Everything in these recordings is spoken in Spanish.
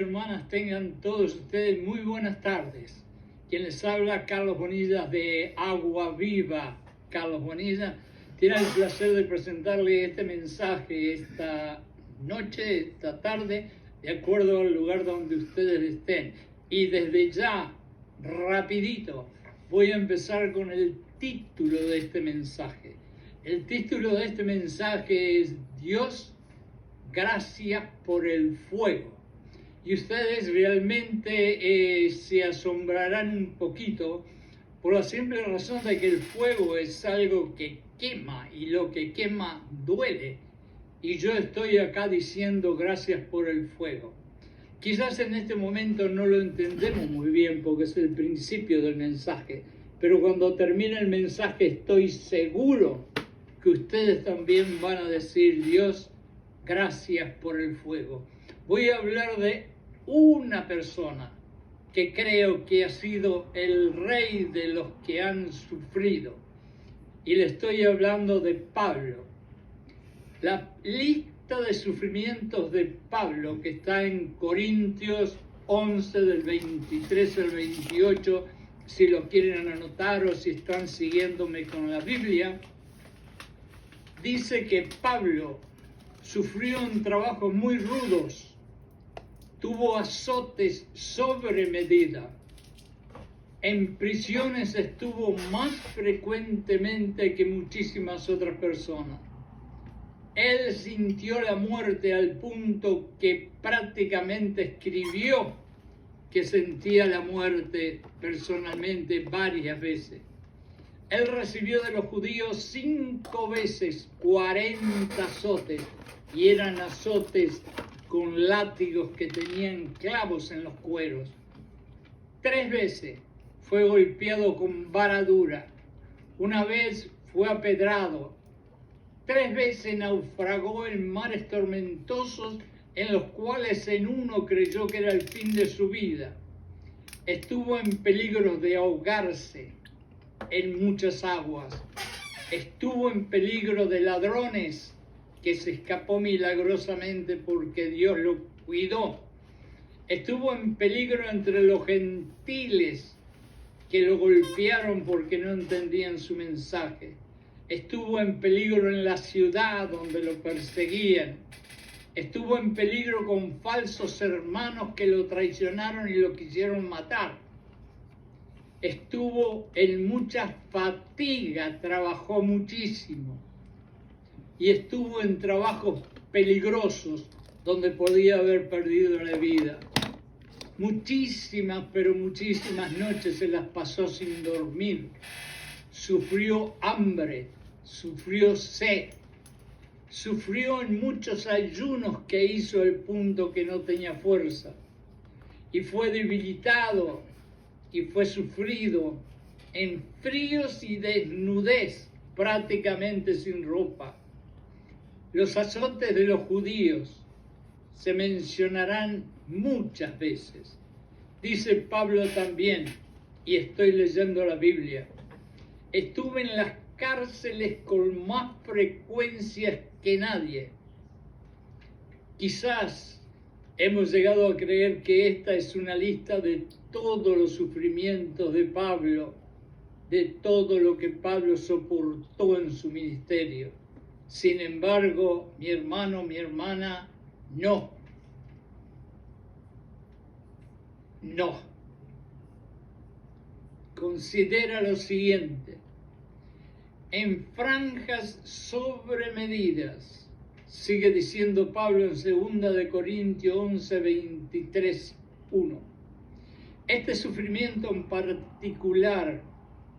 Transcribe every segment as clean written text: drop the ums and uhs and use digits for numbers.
Hermanas, tengan todos ustedes muy buenas tardes. Quien les habla, Carlos Bonilla de Agua Viva. Carlos Bonilla tiene el placer de presentarle este mensaje esta noche, esta tarde, de acuerdo al lugar donde ustedes estén. Y desde ya, rapidito, voy a empezar con el título de este mensaje. El título de este mensaje es Dios, gracias por el fuego. Y ustedes realmente se asombrarán un poquito por la simple razón de que el fuego es algo que quema y lo que quema duele. Y yo estoy acá diciendo gracias por el fuego. Quizás en este momento no lo entendemos muy bien porque es el principio del mensaje, pero cuando termine el mensaje estoy seguro que ustedes también van a decir Dios, gracias por el fuego. Voy a hablar de una persona que creo que ha sido el rey de los que han sufrido. Y le estoy hablando de Pablo. La lista de sufrimientos de Pablo, que está en Corintios 11, del 23 al 28, si lo quieren anotar o si están siguiéndome con la Biblia, dice que Pablo sufrió en trabajos muy rudos, tuvo azotes sobre medida, en prisiones estuvo más frecuentemente que muchísimas otras personas. Él sintió la muerte al punto que prácticamente escribió que sentía la muerte personalmente varias veces. Él recibió de los judíos 5 veces 40 azotes, y eran azotes con látigos que tenían clavos en los cueros. 3 veces fue golpeado con vara dura. Una vez fue apedrado. 3 veces naufragó en mares tormentosos en los cuales en uno creyó que era el fin de su vida. Estuvo en peligro de ahogarse en muchas aguas. Estuvo en peligro de ladrones, que se escapó milagrosamente porque Dios lo cuidó. Estuvo en peligro entre los gentiles que lo golpearon porque no entendían su mensaje. Estuvo en peligro en la ciudad donde lo perseguían. Estuvo en peligro con falsos hermanos que lo traicionaron y lo quisieron matar. Estuvo en mucha fatiga, trabajó muchísimo. Y estuvo en trabajos peligrosos donde podía haber perdido la vida. Muchísimas, pero muchísimas noches se las pasó sin dormir. Sufrió hambre, sufrió sed, sufrió en muchos ayunos que hizo al punto que no tenía fuerza. Y fue debilitado y fue sufrido en fríos y desnudez, prácticamente sin ropa. Los azotes de los judíos se mencionarán muchas veces. Dice Pablo también, y estoy leyendo la Biblia, estuve en las cárceles con más frecuencia que nadie. Quizás hemos llegado a creer que esta es una lista de todos los sufrimientos de Pablo, de todo lo que Pablo soportó en su ministerio. Sin embargo, mi hermano, mi hermana, no. Considera lo siguiente. En franjas sobremedidas, sigue diciendo Pablo en 2 de Corintios 11, 23, 1. Este sufrimiento en particular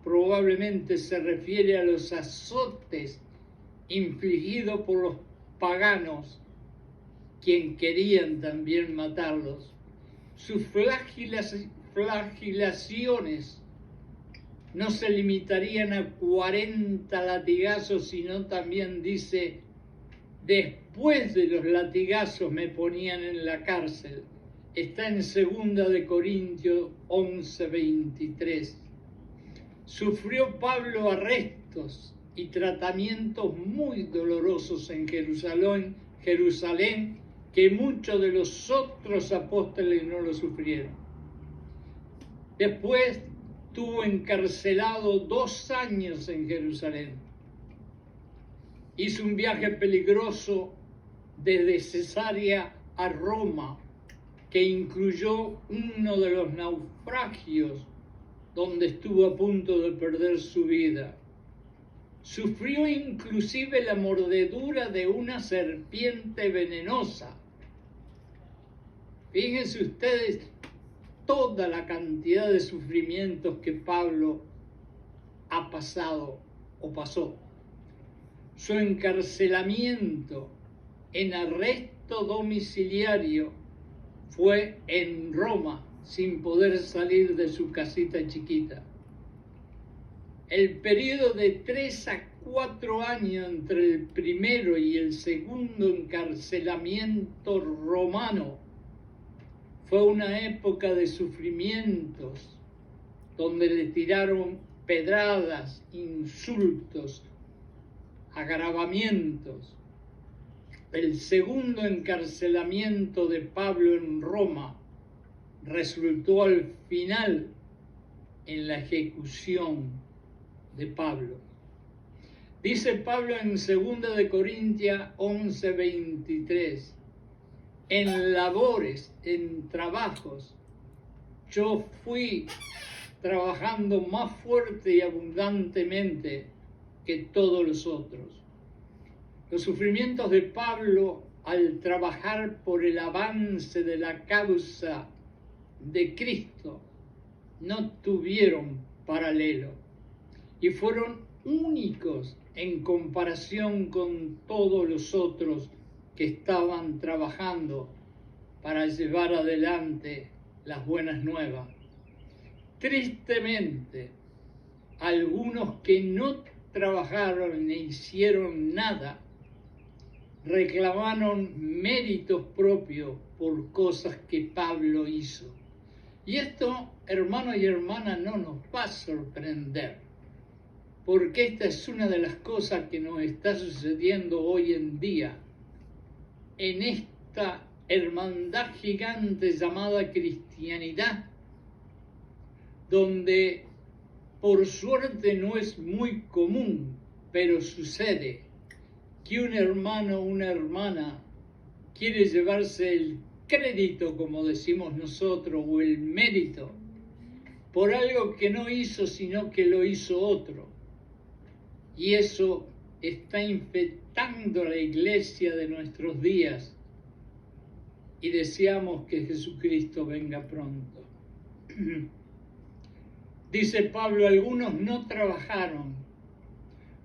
probablemente se refiere a los azotes infligido por los paganos, quien querían también matarlos. Sus flagelaciones no se limitarían a 40 latigazos, sino también dice, después de los latigazos me ponían en la cárcel. Está en 2 de Corintios 11, 23. Sufrió Pablo arrestos y tratamientos muy dolorosos en Jerusalén que muchos de los otros apóstoles no lo sufrieron. Después estuvo encarcelado 2 años en Jerusalén. Hizo un viaje peligroso desde Cesarea a Roma, que incluyó uno de los naufragios donde estuvo a punto de perder su vida. Sufrió inclusive la mordedura de una serpiente venenosa. Fíjense ustedes toda la cantidad de sufrimientos que Pablo ha pasado o pasó. Su encarcelamiento en arresto domiciliario fue en Roma, sin poder salir de su casita chiquita. El periodo de 3 a 4 años entre el primero y el segundo encarcelamiento romano fue una época de sufrimientos, donde le tiraron pedradas, insultos, agravamientos. El segundo encarcelamiento de Pablo en Roma resultó al final en la ejecución de Pablo. Dice Pablo en 2 de Corintios 11:23, en labores, en trabajos, yo fui trabajando más fuerte y abundantemente que todos los otros. Los sufrimientos de Pablo al trabajar por el avance de la causa de Cristo no tuvieron paralelo y fueron únicos en comparación con todos los otros que estaban trabajando para llevar adelante las buenas nuevas. Tristemente, algunos que no trabajaron ni hicieron nada reclamaron méritos propios por cosas que Pablo hizo. Y esto, hermanos y hermanas, no nos va a sorprender, porque esta es una de las cosas que nos está sucediendo hoy en día en esta hermandad gigante llamada cristianidad, donde por suerte no es muy común, pero sucede que un hermano o una hermana quiere llevarse el crédito, como decimos nosotros, o el mérito, por algo que no hizo, sino que lo hizo otro. Y eso está infectando a la iglesia de nuestros días y deseamos que Jesucristo venga pronto. Dice Pablo, algunos no trabajaron,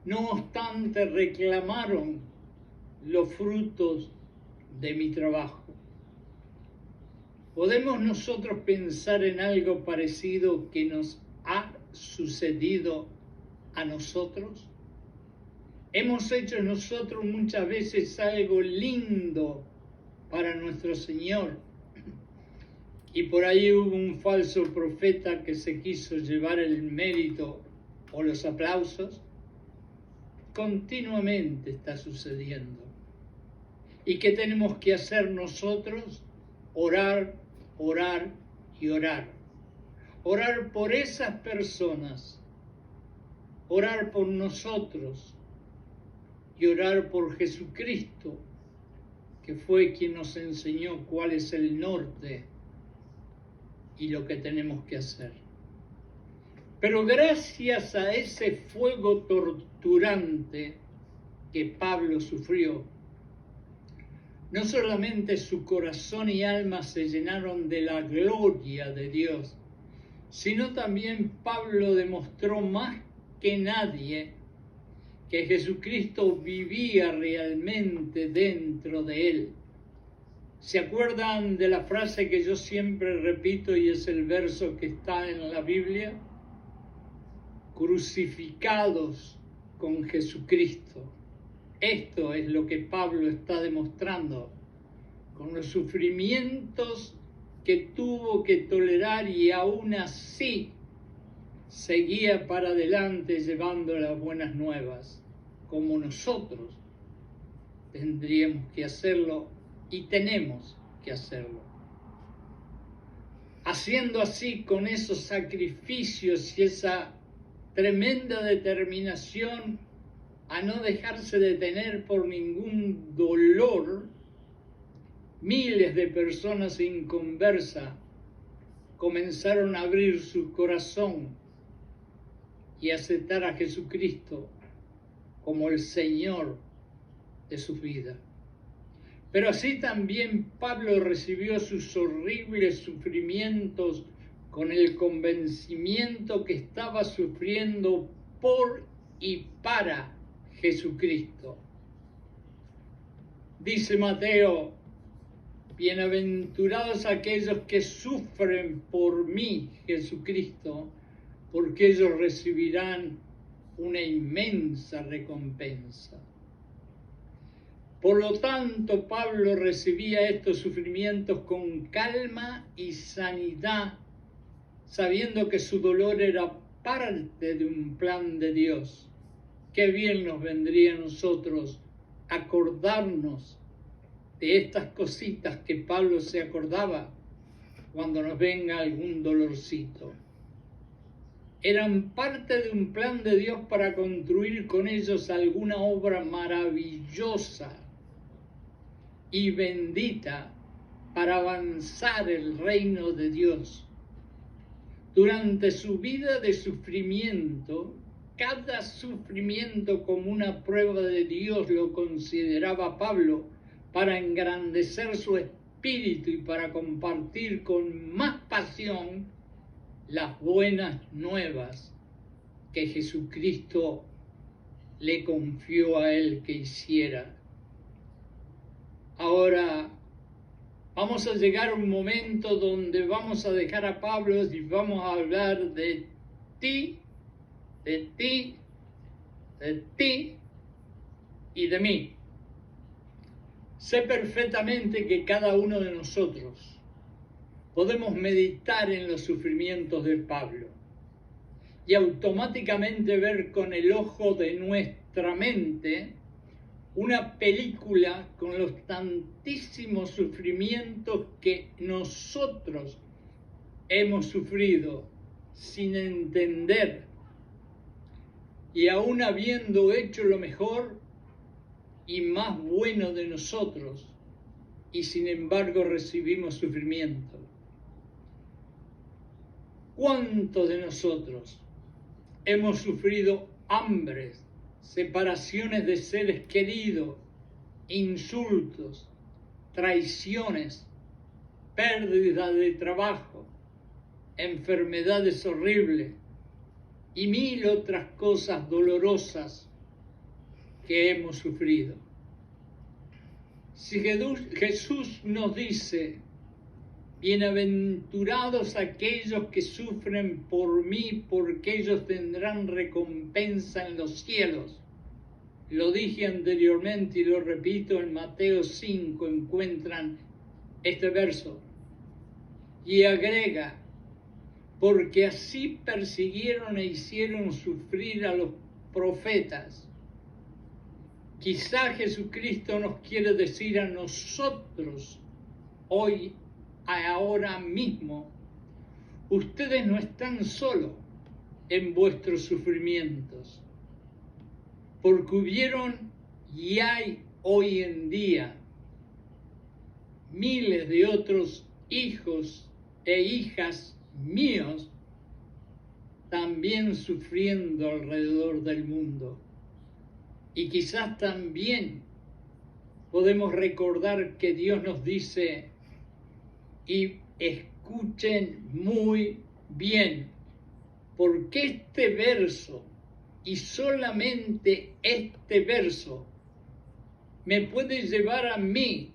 no obstante reclamaron los frutos de mi trabajo. ¿Podemos nosotros pensar en algo parecido que nos ha sucedido a nosotros? Hemos hecho nosotros muchas veces algo lindo para nuestro Señor, y por ahí hubo un falso profeta que se quiso llevar el mérito o los aplausos. Continuamente está sucediendo. ¿Y qué tenemos que hacer nosotros? Orar, orar y orar. Orar por esas personas, orar por nosotros y orar por Jesucristo, que fue quien nos enseñó cuál es el norte y lo que tenemos que hacer. Pero gracias a ese fuego torturante que Pablo sufrió, no solamente su corazón y alma se llenaron de la gloria de Dios, sino también Pablo demostró más que nadie que Jesucristo vivía realmente dentro de él. ¿Se acuerdan de la frase que yo siempre repito y es el verso que está en la Biblia? Crucificados con Jesucristo. Esto es lo que Pablo está demostrando con los sufrimientos que tuvo que tolerar, y aún así seguía para adelante llevando las buenas nuevas, como nosotros tendríamos que hacerlo y tenemos que hacerlo. Haciendo así, con esos sacrificios y esa tremenda determinación a no dejarse detener por ningún dolor, miles de personas inconversas comenzaron a abrir su corazón y aceptar a Jesucristo como el Señor de su vida. Pero así también Pablo recibió sus horribles sufrimientos con el convencimiento que estaba sufriendo por y para Jesucristo. Dice Mateo: bienaventurados aquellos que sufren por mí, Jesucristo, porque ellos recibirán una inmensa recompensa. Por lo tanto, Pablo recibía estos sufrimientos con calma y sanidad, sabiendo que su dolor era parte de un plan de Dios. Qué bien nos vendría a nosotros acordarnos de estas cositas que Pablo se acordaba cuando nos venga algún dolorcito. Eran parte de un plan de Dios para construir con ellos alguna obra maravillosa y bendita para avanzar el reino de Dios. Durante su vida de sufrimiento, cada sufrimiento como una prueba de Dios lo consideraba Pablo para engrandecer su espíritu y para compartir con más pasión las buenas nuevas que Jesucristo le confió a él que hiciera. Ahora vamos a llegar a un momento donde vamos a dejar a Pablo y vamos a hablar de ti, de ti, de ti y de mí. Sé perfectamente que cada uno de nosotros podemos meditar en los sufrimientos de Pablo y automáticamente ver con el ojo de nuestra mente una película con los tantísimos sufrimientos que nosotros hemos sufrido sin entender, y aún habiendo hecho lo mejor y más bueno de nosotros, y sin embargo recibimos sufrimiento. ¿Cuántos de nosotros hemos sufrido hambres, separaciones de seres queridos, insultos, traiciones, pérdida de trabajo, enfermedades horribles y mil otras cosas dolorosas que hemos sufrido? Si Jesús nos dice: bienaventurados aquellos que sufren por mí, porque ellos tendrán recompensa en los cielos. Lo dije anteriormente y lo repito, en Mateo 5 encuentran este verso. Y agrega: porque así persiguieron e hicieron sufrir a los profetas. Quizá Jesucristo nos quiere decir a nosotros hoy, ahora mismo: ustedes no están solos en vuestros sufrimientos, porque hubieron y hay hoy en día miles de otros hijos e hijas míos también sufriendo alrededor del mundo. Y quizás también podemos recordar que Dios nos dice, y escuchen muy bien, porque este verso, y solamente este verso, me puede llevar a mí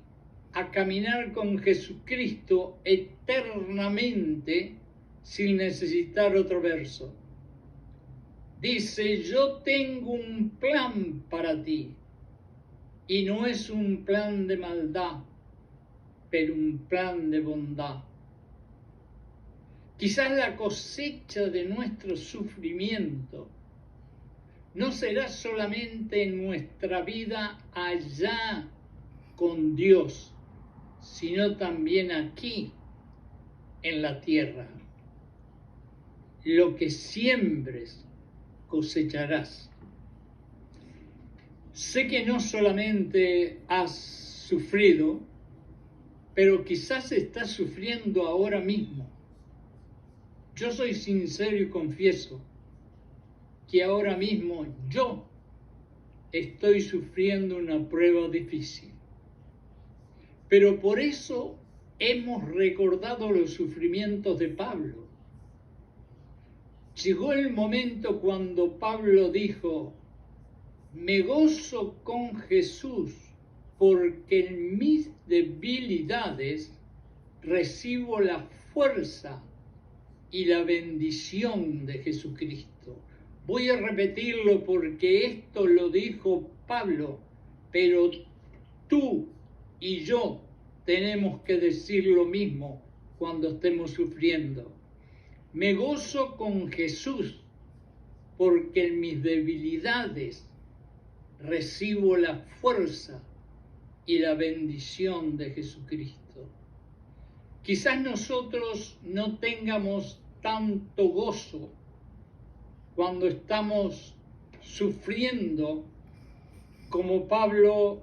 a caminar con Jesucristo eternamente sin necesitar otro verso. Dice: yo tengo un plan para ti, y no es un plan de maldad, pero un plan de bondad. Quizás la cosecha de nuestro sufrimiento no será solamente en nuestra vida allá con Dios, sino también aquí en la tierra. Lo que siembres, cosecharás. Sé que no solamente has sufrido, pero quizás estás sufriendo ahora mismo. Yo soy sincero y confieso que ahora mismo yo estoy sufriendo una prueba difícil. Pero por eso hemos recordado los sufrimientos de Pablo. Llegó el momento cuando Pablo dijo: me gozo con Jesús, porque en mis debilidades recibo la fuerza y la bendición de Jesucristo. Voy a repetirlo porque esto lo dijo Pablo, pero tú y yo tenemos que decir lo mismo cuando estemos sufriendo. Me gozo con Jesús, porque en mis debilidades recibo la fuerza y la bendición de Jesucristo. Quizás nosotros no tengamos tanto gozo cuando estamos sufriendo, como Pablo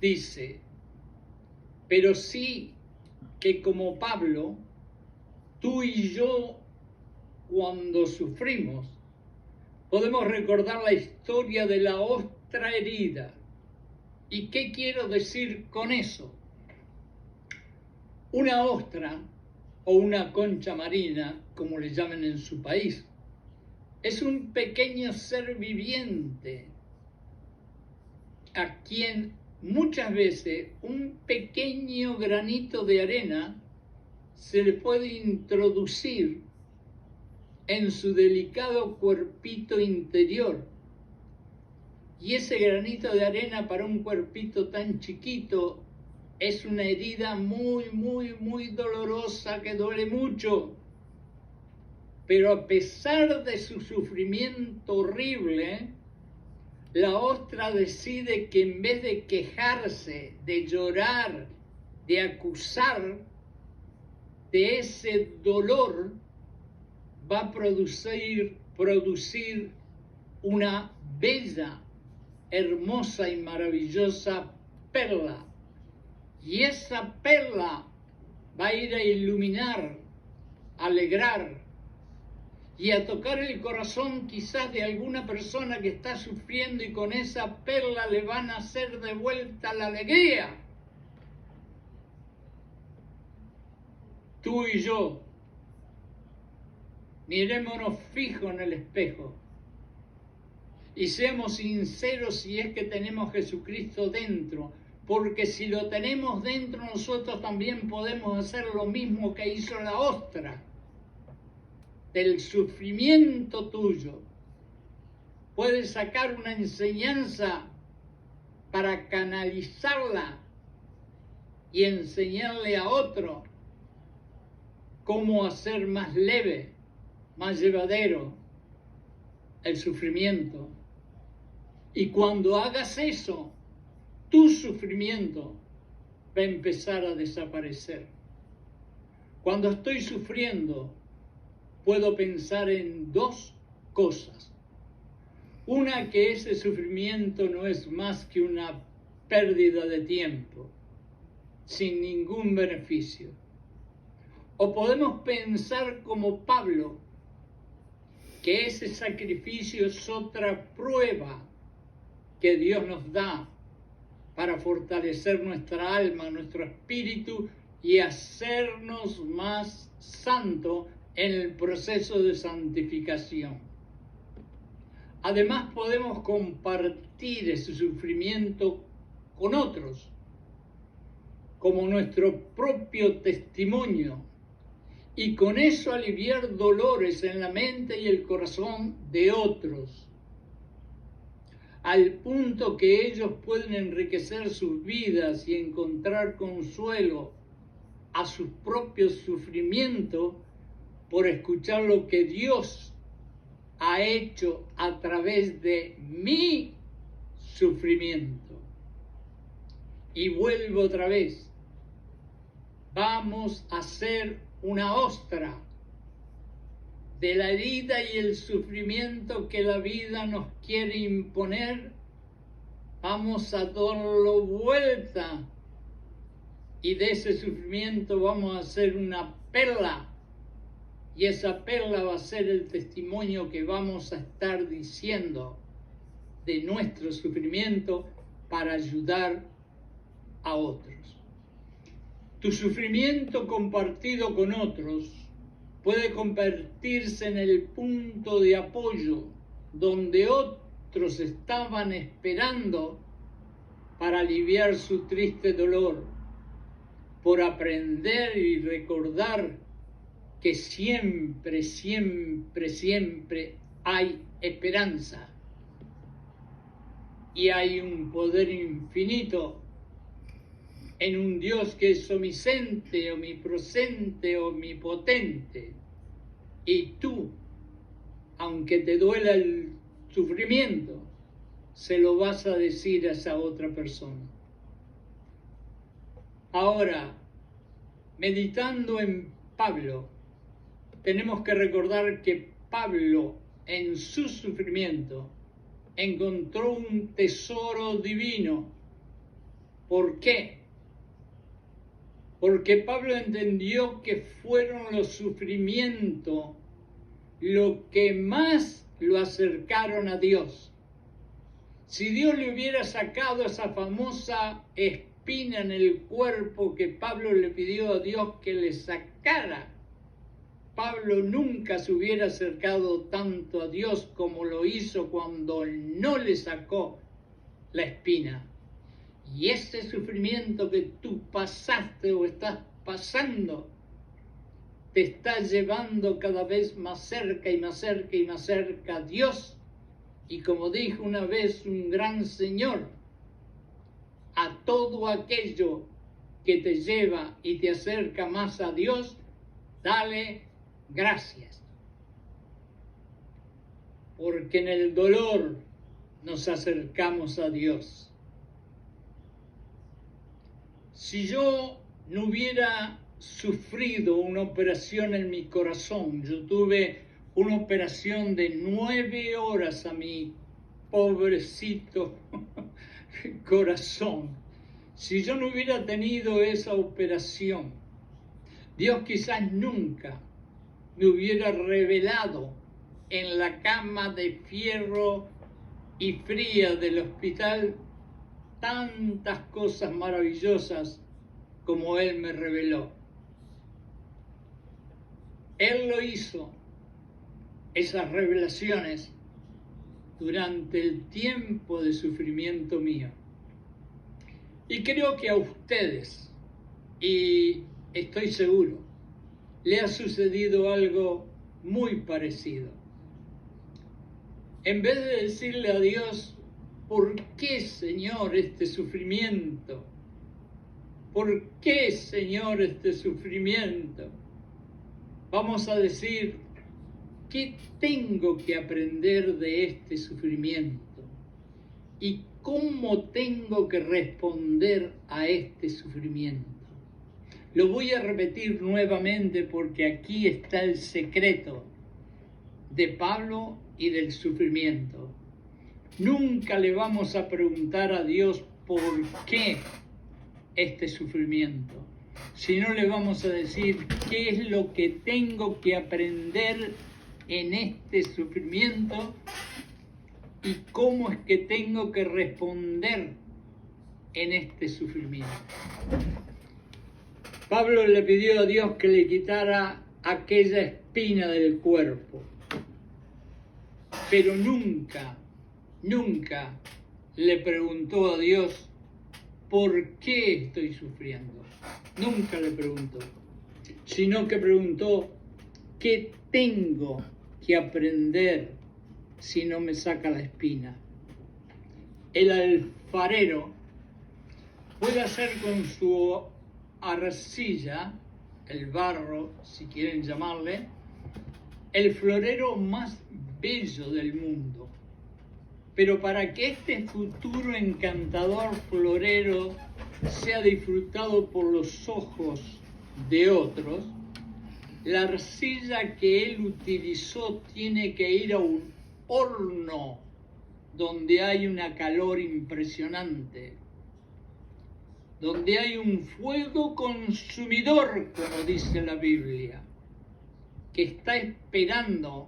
dice, pero sí que como Pablo, tú y yo, cuando sufrimos, podemos recordar la historia de la ostra herida. ¿Y qué quiero decir con eso? Una ostra, o una concha marina, como le llaman en su país, es un pequeño ser viviente a quien muchas veces un pequeño granito de arena se le puede introducir en su delicado cuerpito interior. Y ese granito de arena para un cuerpito tan chiquito es una herida muy, muy, muy dolorosa que duele mucho. Pero a pesar de su sufrimiento horrible, la ostra decide que en vez de quejarse, de llorar, de acusar de ese dolor, va a producir una bella, hermosa y maravillosa perla. Y esa perla va a ir a iluminar, a alegrar y a tocar el corazón quizás de alguna persona que está sufriendo, y con esa perla le van a hacer de vuelta la alegría. Tú y yo, mirémonos fijo en el espejo y seamos sinceros si es que tenemos Jesucristo dentro, porque si lo tenemos dentro nosotros también podemos hacer lo mismo que hizo la ostra. Del sufrimiento tuyo puedes sacar una enseñanza para canalizarla y enseñarle a otro cómo hacer más leve, más llevadero el sufrimiento. Y cuando hagas eso, tu sufrimiento va a empezar a desaparecer. Cuando estoy sufriendo, puedo pensar en dos cosas. Una, que ese sufrimiento no es más que una pérdida de tiempo, sin ningún beneficio. O podemos pensar como Pablo, que ese sacrificio es otra prueba que Dios nos da para fortalecer nuestra alma, nuestro espíritu y hacernos más santos en el proceso de santificación. Además, podemos compartir ese sufrimiento con otros, como nuestro propio testimonio, y con eso aliviar dolores en la mente y el corazón de otros, al punto que ellos pueden enriquecer sus vidas y encontrar consuelo a sus propios sufrimientos por escuchar lo que Dios ha hecho a través de mi sufrimiento. Y vuelvo otra vez, vamos a hacer una ostra de la herida y el sufrimiento que la vida nos quiere imponer. Vamos a darlo vuelta y de ese sufrimiento vamos a hacer una perla, y esa perla va a ser el testimonio que vamos a estar diciendo de nuestro sufrimiento para ayudar a otros. Tu sufrimiento compartido con otros puede convertirse en el punto de apoyo donde otros estaban esperando para aliviar su triste dolor, por aprender y recordar que siempre, siempre, siempre hay esperanza y hay un poder infinito en un Dios que es omnisciente, omnipresente, omnipotente. Y tú, aunque te duela el sufrimiento, se lo vas a decir a esa otra persona. Ahora, meditando en Pablo, tenemos que recordar que Pablo, en su sufrimiento, encontró un tesoro divino. ¿Por qué? Porque Pablo entendió que fueron los sufrimientos lo que más lo acercaron a Dios. Si Dios le hubiera sacado esa famosa espina en el cuerpo que Pablo le pidió a Dios que le sacara, Pablo nunca se hubiera acercado tanto a Dios como lo hizo cuando no le sacó la espina. Y ese sufrimiento que tú pasaste o estás pasando te está llevando cada vez más cerca y más cerca y más cerca a Dios. Y como dijo una vez un gran señor, a todo aquello que te lleva y te acerca más a Dios, dale gracias. Porque en el dolor nos acercamos a Dios. Si yo no hubiera sufrido una operación en mi corazón, yo tuve una operación de 9 horas a mi pobrecito corazón. Si yo no hubiera tenido esa operación, Dios quizás nunca me hubiera revelado en la cama de fierro y fría del hospital tantas cosas maravillosas como Él me reveló. Él lo hizo, esas revelaciones, durante el tiempo de sufrimiento mío. Y creo que a ustedes, y estoy seguro, le ha sucedido algo muy parecido. En vez de decirle a Dios, ¿por qué, Señor, este sufrimiento? ¿Por qué, Señor, este sufrimiento? Vamos a decir, ¿qué tengo que aprender de este sufrimiento? ¿Y cómo tengo que responder a este sufrimiento? Lo voy a repetir nuevamente porque aquí está el secreto de Pablo y del sufrimiento. Nunca le vamos a preguntar a Dios por qué este sufrimiento, sino le vamos a decir qué es lo que tengo que aprender en este sufrimiento y cómo es que tengo que responder en este sufrimiento. Pablo le pidió a Dios que le quitara aquella espina del cuerpo, pero nunca le preguntó a Dios ¿por qué estoy sufriendo? Nunca le preguntó, sino que preguntó ¿qué tengo que aprender si no me saca la espina? El alfarero puede hacer con su arcilla, el barro, si quieren llamarle, el florero más bello del mundo. Pero para que este futuro encantador florero sea disfrutado por los ojos de otros, la arcilla que él utilizó tiene que ir a un horno donde hay una calor impresionante, donde hay un fuego consumidor, como dice la Biblia, que está esperando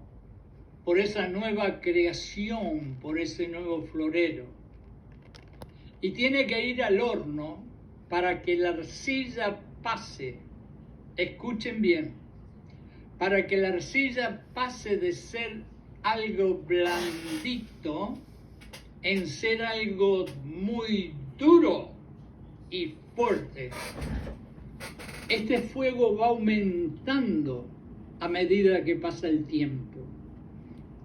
por esa nueva creación, por ese nuevo florero. Y tiene que ir al horno para que la arcilla pase. Escuchen bien, para que la arcilla pase de ser algo blandito en ser algo muy duro y fuerte. Este fuego va aumentando a medida que pasa el tiempo.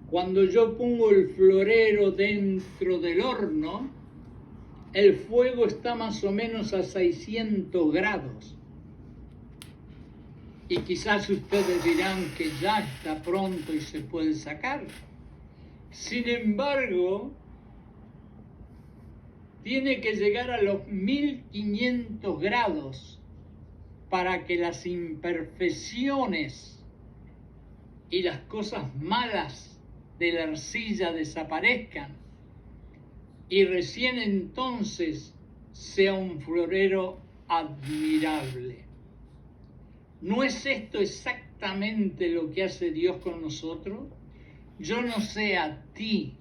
Cuando yo pongo el florero dentro del horno, el fuego está más o menos a 600 grados. Y quizás ustedes dirán que ya está pronto y se puede sacar. Sin embargo, tiene que llegar a los 1500 grados para que las imperfecciones y las cosas malas de la arcilla desaparezcan, y recién entonces sea un florero admirable. ¿No es esto exactamente lo que hace Dios con nosotros? Yo no sé a ti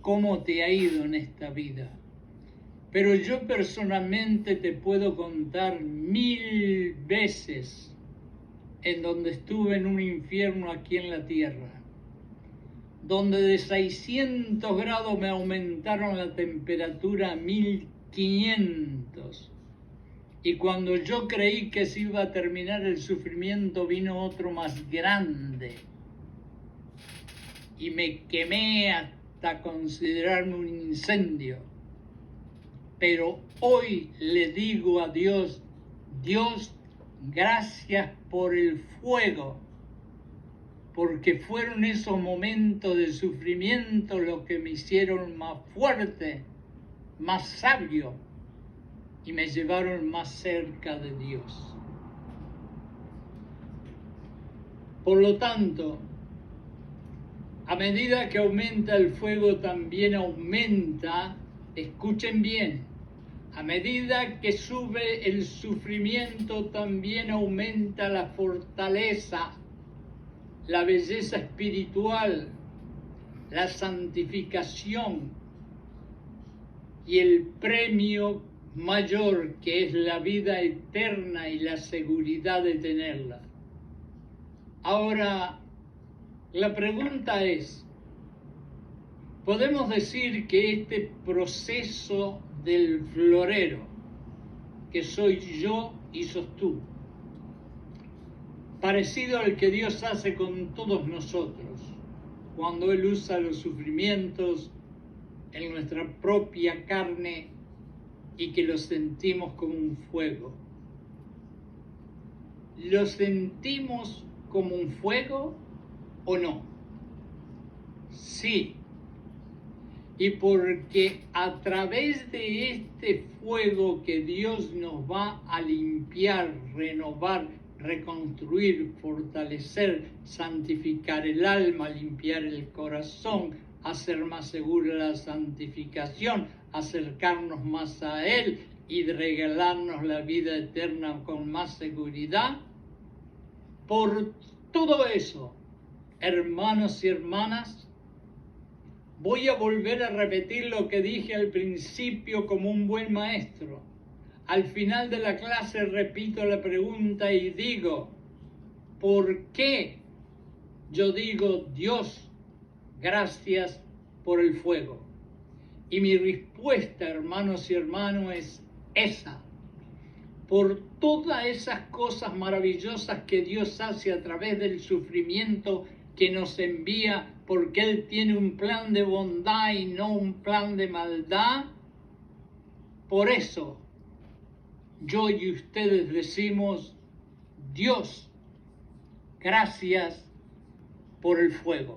cómo te ha ido en esta vida, pero yo personalmente te puedo contar 1000 veces en donde estuve en un infierno aquí en la tierra, donde de 600 grados me aumentaron la temperatura a 1500. Y cuando yo creí que se iba a terminar el sufrimiento, vino otro más grande. Y me quemé hasta considerarme un incendio. Pero hoy le digo a Dios, Dios, gracias por el fuego, porque fueron esos momentos de sufrimiento los que me hicieron más fuerte, más sabio, y me llevaron más cerca de Dios. Por lo tanto, a medida que aumenta el fuego, también aumenta, escuchen bien, a medida que sube el sufrimiento, también aumenta la fortaleza, la belleza espiritual, la santificación y el premio mayor, que es la vida eterna y la seguridad de tenerla. Ahora, la pregunta es, ¿podemos decir que este proceso del florero, que soy yo y sos tú, parecido al que Dios hace con todos nosotros, cuando Él usa los sufrimientos en nuestra propia carne y que los sentimos como un fuego? ¿Lo sentimos como un fuego o no? Sí. Y porque a través de este fuego que Dios nos va a limpiar, renovar, reconstruir, fortalecer, santificar el alma, limpiar el corazón, hacer más segura la santificación, acercarnos más a Él y regalarnos la vida eterna con más seguridad. Por todo eso, hermanos y hermanas, voy a volver a repetir lo que dije al principio como un buen maestro. Al final de la clase repito la pregunta y digo, ¿por qué? Yo digo, Dios, gracias por el fuego. Y mi respuesta, hermanos y hermanas, es esa. Por todas esas cosas maravillosas que Dios hace a través del sufrimiento que nos envía, porque Él tiene un plan de bondad y no un plan de maldad. Por eso, yo y ustedes decimos, Dios, gracias por el fuego.